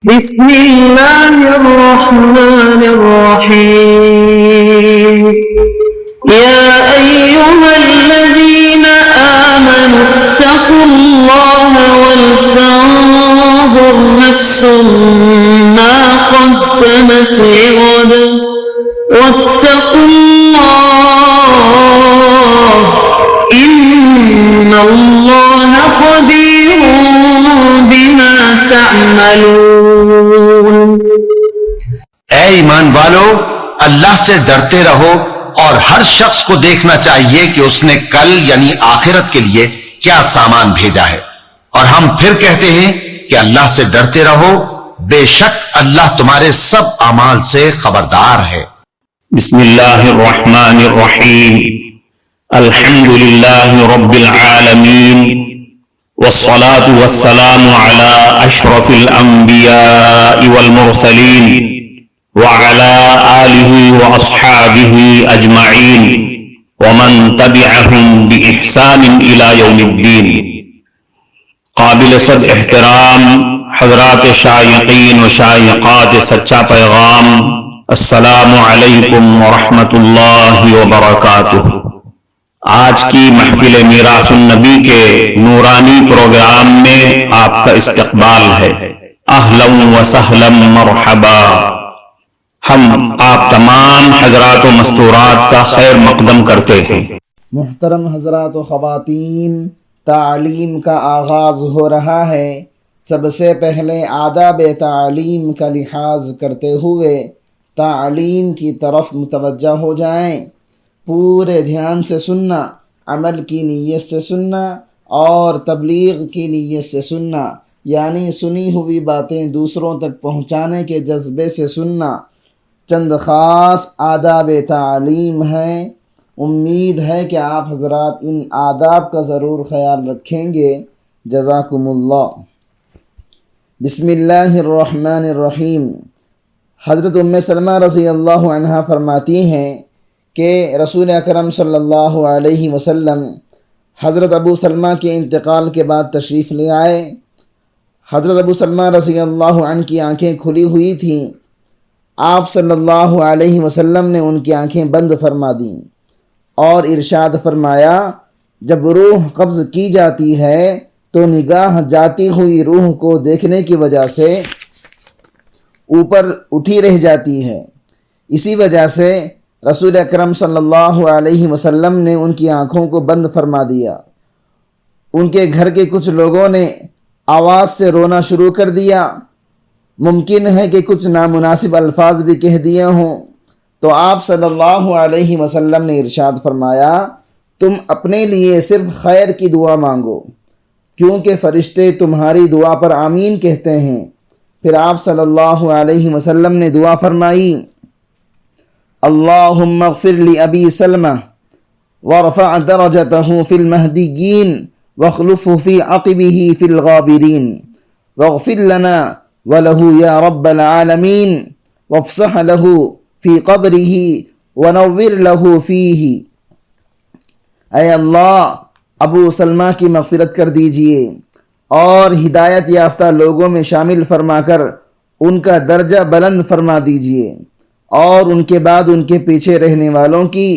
بسم الله الرحمن الرحيم يا أيها الذين آمنوا اتقوا الله ولتنظر نفس ما قدمت لغد واتقوا الله إن الله خبير بما تعملون۔ اے ایمان والو، اللہ سے ڈرتے رہو اور ہر شخص کو دیکھنا چاہیے کہ اس نے کل یعنی آخرت کے لیے کیا سامان بھیجا ہے، اور ہم پھر کہتے ہیں کہ اللہ سے ڈرتے رہو، بے شک اللہ تمہارے سب اعمال سے خبردار ہے۔ بسم اللہ الرحمن الرحیم، الحمد للہ رب العالمین، والصلاة والسلام على اشرف الانبیاء والمرسلین وعلى آلہ واصحابہ اجمعین ومن تبعہم بإحسان الى یوم الدین۔ قابل صد احترام حضرات شائقین و شائقات سچا پیغام، السلام علیکم ورحمۃ اللہ وبرکاتہ۔ آج کی محفل میراث النبی کے نورانی پروگرام میں آپ کا استقبال ہے۔ اہلا و سہلا مرحبا۔ ہم آپ تمام حضرات و مستورات کا خیر مقدم کرتے ہیں۔ محترم حضرات و خواتین، تعلیم کا آغاز ہو رہا ہے۔ سب سے پہلے آداب تعلیم کا لحاظ کرتے ہوئے تعلیم کی طرف متوجہ ہو جائیں۔ پورے دھیان سے سننا، عمل کی نیت سے سننا اور تبلیغ کی نیت سے سننا، یعنی سنی ہوئی باتیں دوسروں تک پہنچانے کے جذبے سے سننا۔ چند خاص آداب تعلیم ہیں، امید ہے کہ آپ حضرات ان آداب کا ضرور خیال رکھیں گے۔ جزاکم اللہ۔ بسم اللہ الرحمن الرحیم۔ حضرت ام سلمہ رضی اللہ عنہا فرماتی ہیں کہ رسول اکرم صلی اللہ علیہ وسلم حضرت ابو سلمہ کے انتقال کے بعد تشریف لے آئے۔ حضرت ابو سلمہ رضی اللہ عنہ کی آنکھیں کھلی ہوئی تھیں۔ آپ صلی اللہ علیہ وسلم نے ان کی آنکھیں بند فرما دیں اور ارشاد فرمایا، جب روح قبض کی جاتی ہے تو نگاہ جاتی ہوئی روح کو دیکھنے کی وجہ سے اوپر اٹھی رہ جاتی ہے۔ اسی وجہ سے رسول اکرم صلی اللہ علیہ وسلم نے ان کی آنکھوں کو بند فرما دیا۔ ان کے گھر کے کچھ لوگوں نے آواز سے رونا شروع کر دیا۔ ممکن ہے کہ کچھ نامناسب الفاظ بھی کہہ دیے ہوں، تو آپ صلی اللہ علیہ وسلم نے ارشاد فرمایا، تم اپنے لیے صرف خیر کی دعا مانگو، کیونکہ فرشتے تمہاری دعا پر آمین کہتے ہیں۔ پھر آپ صلی اللہ علیہ وسلم نے دعا فرمائی، اللہم اغفر لأبی سلمہ وارفع درجتہ فی المہدیین واخلفہ فی عقبہ فی الغابرین واغفر لنا وَلَهُ يَا رَبَّ الْعَالَمِينَ وَافْسَحْ لَهُ فِي قَبْرِهِ وَنَوِّرْ لَهُ فِيهِ۔ اے اللہ، ابو سلمہ کی مغفرت کر دیجئے اور ہدایت یافتہ لوگوں میں شامل فرما کر ان کا درجہ بلند فرما دیجئے، اور ان کے بعد ان کے پیچھے رہنے والوں کی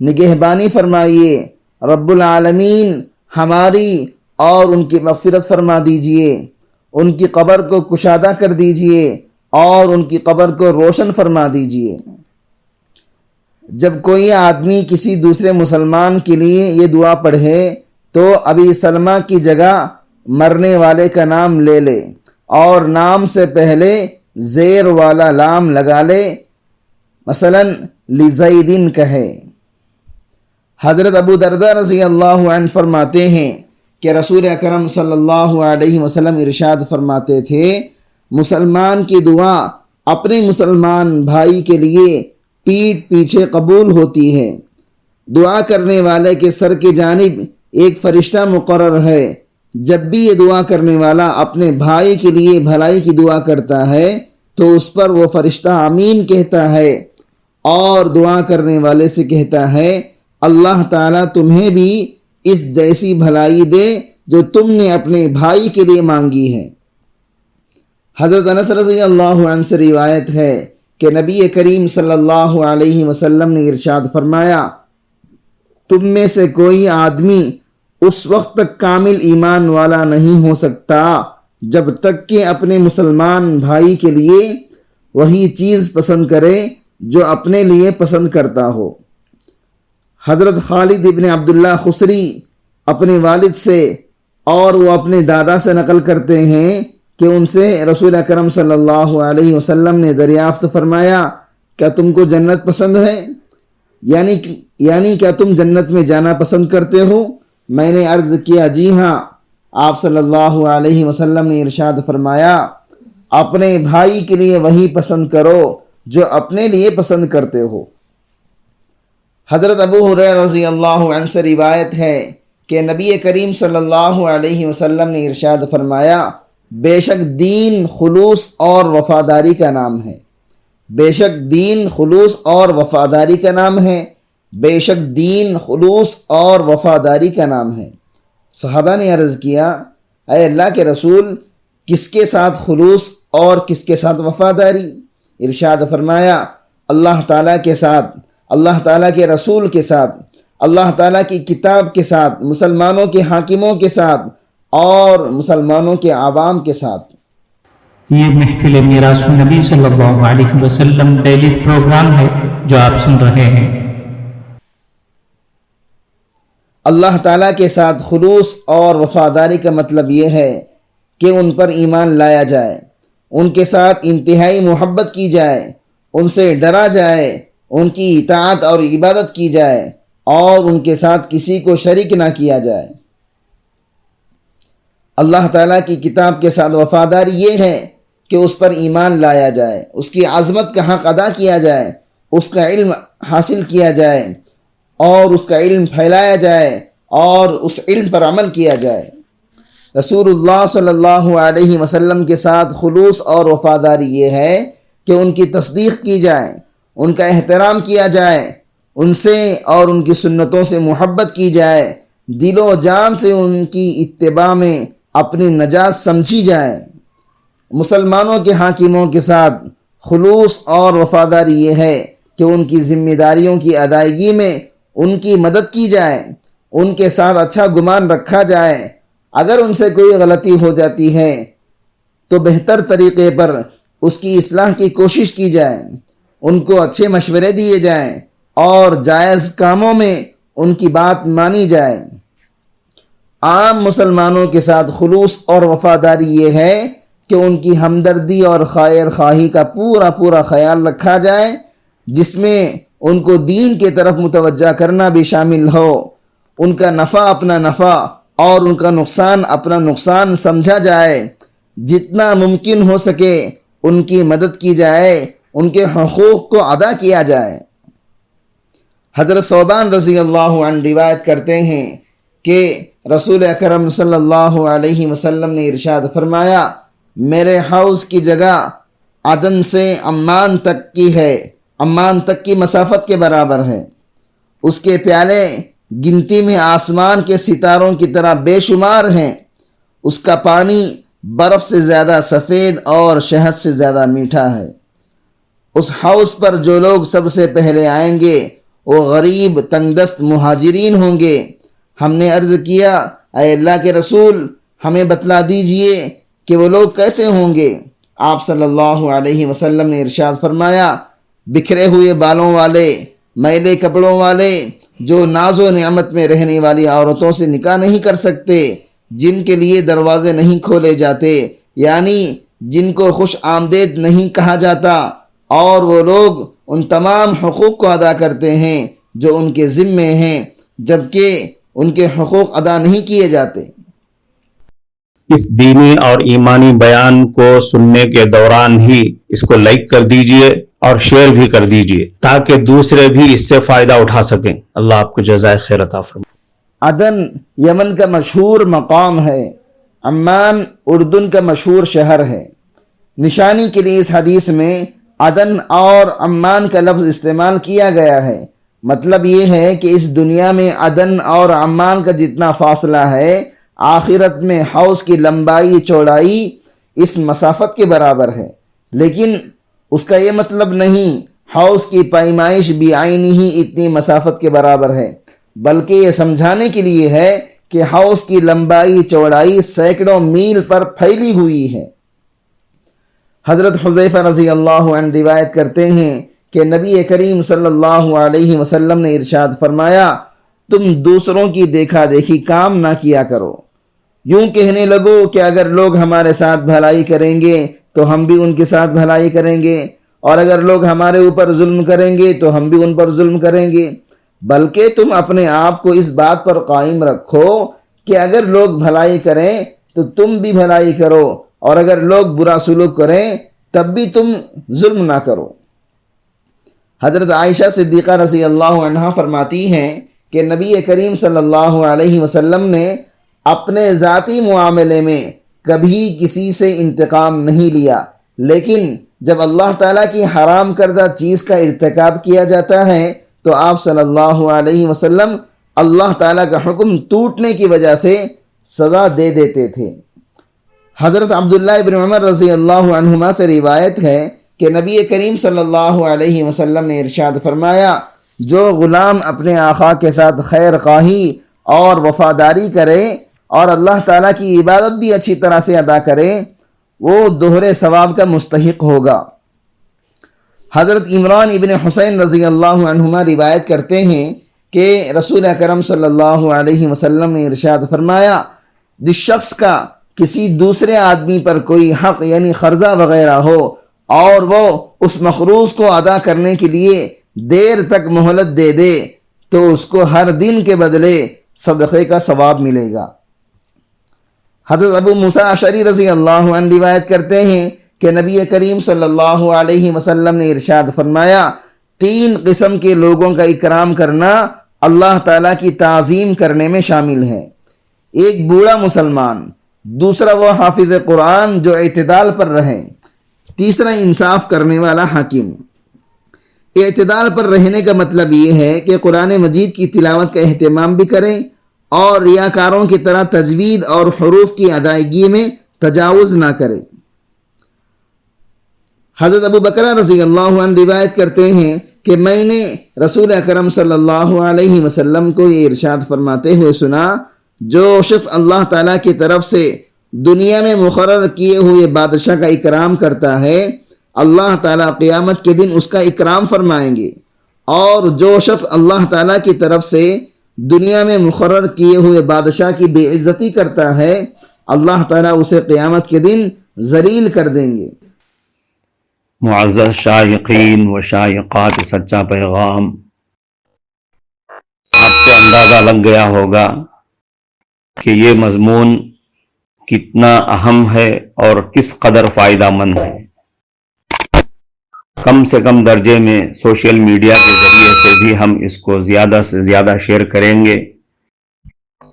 نگہبانی فرمائیے۔ رب العالمین ہماری اور ان کی مغفرت فرما دیجئے، ان کی قبر کو کشادہ کر دیجئے اور ان کی قبر کو روشن فرما دیجئے۔ جب کوئی آدمی کسی دوسرے مسلمان کے لیے یہ دعا پڑھے تو ابی سلمہ کی جگہ مرنے والے کا نام لے لے اور نام سے پہلے زیر والا لام لگا لے، مثلا لزیدن کہے۔ حضرت ابو درداء رضی اللہ عنہ فرماتے ہیں کہ رسول اکرم صلی اللہ علیہ وسلم ارشاد فرماتے تھے، مسلمان کی دعا اپنے مسلمان بھائی کے لیے پیٹھ پیچھے قبول ہوتی ہے۔ دعا کرنے والے کے سر کی جانب ایک فرشتہ مقرر ہے۔ جب بھی یہ دعا کرنے والا اپنے بھائی کے لیے بھلائی کی دعا کرتا ہے تو اس پر وہ فرشتہ آمین کہتا ہے اور دعا کرنے والے سے کہتا ہے، اللہ تعالیٰ تمہیں بھی اس جیسی بھلائی دے جو تم نے اپنے بھائی کے لیے مانگی ہے۔ حضرت انس رضی اللہ عنہ سے روایت ہے کہ نبی کریم صلی اللہ علیہ وسلم نے ارشاد فرمایا، تم میں سے کوئی آدمی اس وقت تک کامل ایمان والا نہیں ہو سکتا جب تک کہ اپنے مسلمان بھائی کے لیے وہی چیز پسند کرے جو اپنے لیے پسند کرتا ہو۔ حضرت خالد ابن عبداللہ خسری اپنے والد سے اور وہ اپنے دادا سے نقل کرتے ہیں کہ ان سے رسول اکرم صلی اللہ علیہ وسلم نے دریافت فرمایا، کیا تم کو جنت پسند ہے؟ یعنی کیا تم جنت میں جانا پسند کرتے ہو؟ میں نے عرض کیا، جی ہاں۔ آپ صلی اللہ علیہ وسلم نے ارشاد فرمایا، اپنے بھائی کے لیے وہی پسند کرو جو اپنے لیے پسند کرتے ہو۔ حضرت ابو ہریرہ رضی اللہ عنہ سے روایت ہے کہ نبی کریم صلی اللہ علیہ وسلم نے ارشاد فرمایا، بے شک دین خلوص اور وفاداری کا نام ہے، بے شک دین خلوص اور وفاداری کا نام ہے، بے شک دین خلوص اور وفاداری کا نام ہے۔ صحابہ نے عرض کیا، اے اللہ کے رسول، کس کے ساتھ خلوص اور کس کے ساتھ وفاداری؟ ارشاد فرمایا، اللہ تعالیٰ کے ساتھ، اللہ تعالیٰ کے رسول کے ساتھ، اللہ تعالیٰ کی کتاب کے ساتھ، مسلمانوں کے حاکموں کے ساتھ اور مسلمانوں کے عوام کے ساتھ۔ یہ محفل میراث النبی صلی اللہ علیہ وسلم ڈیلی پروگرام ہے جو آپ سن رہے ہیں۔ اللہ تعالیٰ کے ساتھ خلوص اور وفاداری کا مطلب یہ ہے کہ ان پر ایمان لایا جائے، ان کے ساتھ انتہائی محبت کی جائے، ان سے ڈرا جائے، ان کی اطاعت اور عبادت کی جائے اور ان کے ساتھ کسی کو شریک نہ کیا جائے۔ اللہ تعالیٰ کی کتاب کے ساتھ وفاداری یہ ہے کہ اس پر ایمان لایا جائے، اس کی عظمت کا حق ادا کیا جائے، اس کا علم حاصل کیا جائے اور اس کا علم پھیلایا جائے اور اس علم پر عمل کیا جائے۔ رسول اللہ صلی اللہ علیہ وسلم کے ساتھ خلوص اور وفاداری یہ ہے کہ ان کی تصدیق کی جائے، ان کا احترام کیا جائے، ان سے اور ان کی سنتوں سے محبت کی جائے، دل و جان سے ان کی اتباع میں اپنی نجات سمجھی جائے۔ مسلمانوں کے حاکموں کے ساتھ خلوص اور وفاداری یہ ہے کہ ان کی ذمہ داریوں کی ادائیگی میں ان کی مدد کی جائے، ان کے ساتھ اچھا گمان رکھا جائے، اگر ان سے کوئی غلطی ہو جاتی ہے تو بہتر طریقے پر اس کی اصلاح کی کوشش کی جائے، ان کو اچھے مشورے دیے جائیں اور جائز کاموں میں ان کی بات مانی جائے۔ عام مسلمانوں کے ساتھ خلوص اور وفاداری یہ ہے کہ ان کی ہمدردی اور خیر خواہی کا پورا پورا خیال رکھا جائے، جس میں ان کو دین کی طرف متوجہ کرنا بھی شامل ہو، ان کا نفع اپنا نفع اور ان کا نقصان اپنا نقصان سمجھا جائے، جتنا ممکن ہو سکے ان کی مدد کی جائے، ان کے حقوق کو ادا کیا جائے۔ حضرت ثوبان رضی اللہ عنہ روایت کرتے ہیں کہ رسول اکرم صلی اللہ علیہ وسلم نے ارشاد فرمایا، میرے حوض کی جگہ عدن سے عمان تک کی ہے، عمان تک کی مسافت کے برابر ہے، اس کے پیالے گنتی میں آسمان کے ستاروں کی طرح بے شمار ہیں، اس کا پانی برف سے زیادہ سفید اور شہد سے زیادہ میٹھا ہے۔ اس حوض پر جو لوگ سب سے پہلے آئیں گے وہ غریب تنگ دست مہاجرین ہوں گے۔ ہم نے عرض کیا، اے اللہ کے رسول، ہمیں بتلا دیجئے کہ وہ لوگ کیسے ہوں گے؟ آپ صلی اللہ علیہ وسلم نے ارشاد فرمایا، بکھرے ہوئے بالوں والے، میلے کپڑوں والے، جو ناز و نعمت میں رہنے والی عورتوں سے نکاح نہیں کر سکتے، جن کے لیے دروازے نہیں کھولے جاتے، یعنی جن کو خوش آمدید نہیں کہا جاتا، اور وہ لوگ ان تمام حقوق کو ادا کرتے ہیں جو ان کے ذمے ہیں، جبکہ ان کے حقوق ادا نہیں کیے جاتے۔ اس دینی اور ایمانی بیان کو سننے کے دوران ہی اس کو لائک کر دیجئے اور شیئر بھی کر دیجئے تاکہ دوسرے بھی اس سے فائدہ اٹھا سکیں۔ اللہ آپ کو جزائے خیر عطا فرمائے۔ عدن یمن کا مشہور مقام ہے، عمان اردن کا مشہور شہر ہے۔ نشانی کے لیے اس حدیث میں عدن اور عمان کا لفظ استعمال کیا گیا ہے۔ مطلب یہ ہے کہ اس دنیا میں عدن اور عمان کا جتنا فاصلہ ہے، آخرت میں حوض کی لمبائی چوڑائی اس مسافت کے برابر ہے، لیکن اس کا یہ مطلب نہیں حوض کی پیمائش بھی عینی ہی اتنی مسافت کے برابر ہے، بلکہ یہ سمجھانے کے لیے ہے کہ حوض کی لمبائی چوڑائی سینکڑوں میل پر پھیلی ہوئی ہے۔ حضرت حذیفہ رضی اللہ عنہ روایت کرتے ہیں کہ نبی کریم صلی اللہ علیہ وسلم نے ارشاد فرمایا، تم دوسروں کی دیکھا دیکھی کام نہ کیا کرو، یوں کہنے لگو کہ اگر لوگ ہمارے ساتھ بھلائی کریں گے تو ہم بھی ان کے ساتھ بھلائی کریں گے، اور اگر لوگ ہمارے اوپر ظلم کریں گے تو ہم بھی ان پر ظلم کریں گے، بلکہ تم اپنے آپ کو اس بات پر قائم رکھو کہ اگر لوگ بھلائی کریں تو تم بھی بھلائی کرو، اور اگر لوگ برا سلوک کریں تب بھی تم ظلم نہ کرو۔ حضرت عائشہ صدیقہ رضی اللہ عنہا فرماتی ہیں کہ نبی کریم صلی اللہ علیہ وسلم نے اپنے ذاتی معاملے میں کبھی کسی سے انتقام نہیں لیا، لیکن جب اللہ تعالیٰ کی حرام کردہ چیز کا ارتکاب کیا جاتا ہے تو آپ صلی اللہ علیہ وسلم اللہ تعالیٰ کا حکم ٹوٹنے کی وجہ سے سزا دے دیتے تھے۔ حضرت عبداللہ ابن عمر رضی اللہ عنہما سے روایت ہے کہ نبی کریم صلی اللہ علیہ وسلم نے ارشاد فرمایا، جو غلام اپنے آقا کے ساتھ خیر خواہی اور وفاداری کرے اور اللہ تعالیٰ کی عبادت بھی اچھی طرح سے ادا کرے، وہ دوہرے ثواب کا مستحق ہوگا۔ حضرت عمران ابن حسین رضی اللہ عنہما روایت کرتے ہیں کہ رسول اکرم صلی اللہ علیہ وسلم نے ارشاد فرمایا، جس شخص کا کسی دوسرے آدمی پر کوئی حق یعنی قرضہ وغیرہ ہو اور وہ اس مقروض کو ادا کرنے کے لیے دیر تک مہلت دے دے تو اس کو ہر دن کے بدلے صدقے کا ثواب ملے گا۔ حضرت ابو موسیٰ اشعری رضی اللہ عنہ روایت کرتے ہیں کہ نبی کریم صلی اللہ علیہ وسلم نے ارشاد فرمایا، 3 قسم کے لوگوں کا اکرام کرنا اللہ تعالیٰ کی تعظیم کرنے میں شامل ہے۔ ایک بوڑھا مسلمان، دوسرا وہ حافظ قرآن جو اعتدال پر رہے، تیسرا انصاف کرنے والا حاکم۔ اعتدال پر رہنے کا مطلب یہ ہے کہ قرآن مجید کی تلاوت کا اہتمام بھی کریں اور ریاکاروں کی طرح تجوید اور حروف کی ادائیگی میں تجاوز نہ کریں۔ حضرت ابو بکر رضی اللہ عنہ روایت کرتے ہیں کہ میں نے رسول اکرم صلی اللہ علیہ وسلم کو یہ ارشاد فرماتے ہوئے سنا، جو شخص اللہ تعالیٰ کی طرف سے دنیا میں مقرر کیے ہوئے بادشاہ کا اکرام کرتا ہے، اللہ تعالیٰ قیامت کے دن اس کا اکرام فرمائیں گے، اور جو شخص اللہ تعالیٰ کی طرف سے دنیا میں مقرر کیے ہوئے بادشاہ کی بے عزتی کرتا ہے، اللہ تعالیٰ اسے قیامت کے دن ذلیل کر دیں گے۔ معزز شائقین و شائقات سچا پیغام، آپ کو اندازہ لگ گیا ہوگا کہ یہ مضمون کتنا اہم ہے اور کس قدر فائدہ مند ہے۔ کم سے کم درجے میں سوشل میڈیا کے ذریعے سے بھی ہم اس کو زیادہ سے زیادہ شیئر کریں گے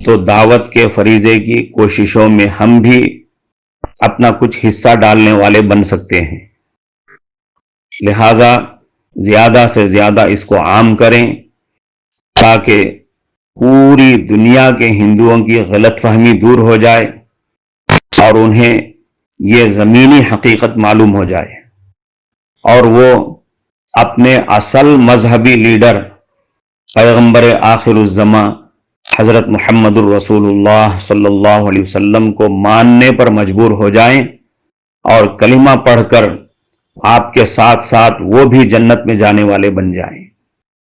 تو دعوت کے فریضے کی کوششوں میں ہم بھی اپنا کچھ حصہ ڈالنے والے بن سکتے ہیں۔ لہذا زیادہ سے زیادہ اس کو عام کریں تاکہ پوری دنیا کے ہندوؤں کی غلط فہمی دور ہو جائے اور انہیں یہ زمینی حقیقت معلوم ہو جائے، اور وہ اپنے اصل مذہبی لیڈر پیغمبر آخر الزماں حضرت محمد الرسول اللہ صلی اللہ علیہ وسلم کو ماننے پر مجبور ہو جائیں اور کلمہ پڑھ کر آپ کے ساتھ ساتھ وہ بھی جنت میں جانے والے بن جائیں۔